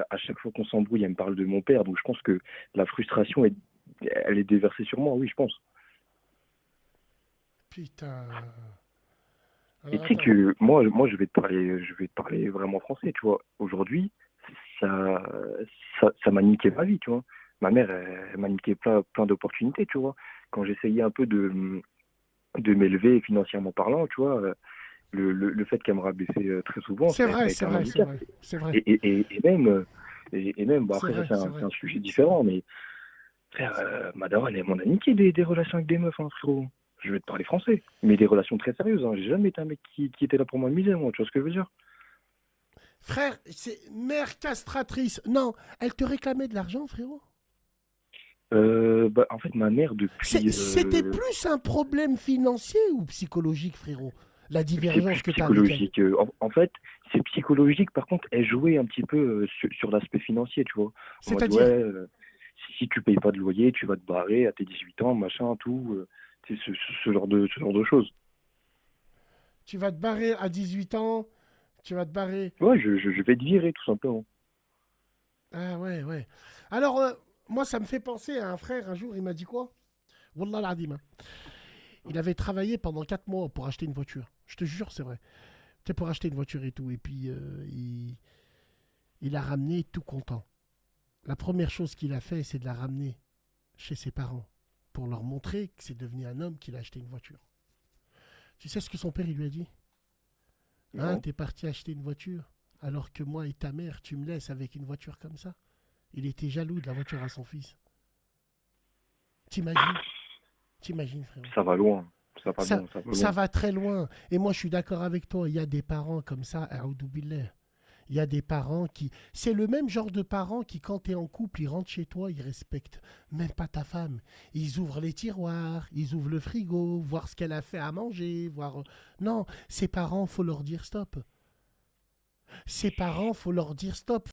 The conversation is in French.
à chaque fois qu'on s'embrouille, elle me parle de mon père, donc je pense que la frustration, elle est déversée sur moi, oui, je pense. Putain. Et Alors tu sais attends. que moi, je vais te parler vraiment français, tu vois. Aujourd'hui, ça, ça m'a niqué ma vie, tu vois. Ma mère, elle m'a niqué plein d'opportunités, tu vois. Quand j'essayais un peu de m'élever financièrement parlant, tu vois, le fait qu'elle me rabaissait très souvent, C'est ça vrai, a c'est été un vrai, c'est handicap. vrai, c'est vrai, Et même, bon, c'est après, ça, vrai, c'est c'est vrai, un sujet c'est vrai, différent, mais frère, ma daronne, elle m'en a niqué des relations avec des meufs, hein, frérot. Je vais te parler français, mais des relations très sérieuses, hein. J'ai jamais été un mec qui était là pour m'amuser, moi, tu vois ce que je veux dire? Frère, c'est mère castratrice. Non, elle te réclamait de l'argent, frérot. Bah, en fait, ma mère, depuis. C'était plus un problème financier ou psychologique, frérot, la C'est divergence plus que tu as avec elle. psychologique. En fait, c'est psychologique. Par contre, elle jouait un petit peu sur l'aspect financier, tu vois. En mode, ouais, C'est-à-dire, si tu payes pas de loyer, tu vas te barrer à tes 18 ans, machin, tout. C'est ce genre de choses. tu vas te barrer à 18 ans, tu vas te barrer. Ouais, je vais te virer, tout simplement. Ah ouais, ouais. Alors, moi, ça me fait penser à un frère, un jour, il m'a dit quoi? Wallah l'adim, hein. Il avait travaillé pendant 4 mois pour acheter une voiture. Je te jure, c'est vrai. C'était pour acheter une voiture et tout. Et puis, il a ramené tout content. La première chose qu'il a fait, c'est de la ramener chez ses parents pour leur montrer que c'est devenu un homme qu'il a acheté une voiture. Tu sais ce que son père il lui a dit? Hein, Non. t'es parti acheter une voiture alors que moi et ta mère, tu me laisses avec une voiture comme ça. Il était jaloux de la voiture à son fils. T'imagines? T'imagines, frérot? Ça va loin. Ça va Ça, loin, ça va ça loin. va très loin. Et moi, je suis d'accord avec toi. Il y a des parents comme ça, billah. Il y a des parents qui... C'est le même genre de parents qui, quand tu es en couple, ils rentrent chez toi, ils respectent même pas ta femme. Ils ouvrent les tiroirs, ils ouvrent le frigo, voir ce qu'elle a fait à manger, voir... Non, ces parents, faut leur dire stop. Ces parents, faut leur dire stop.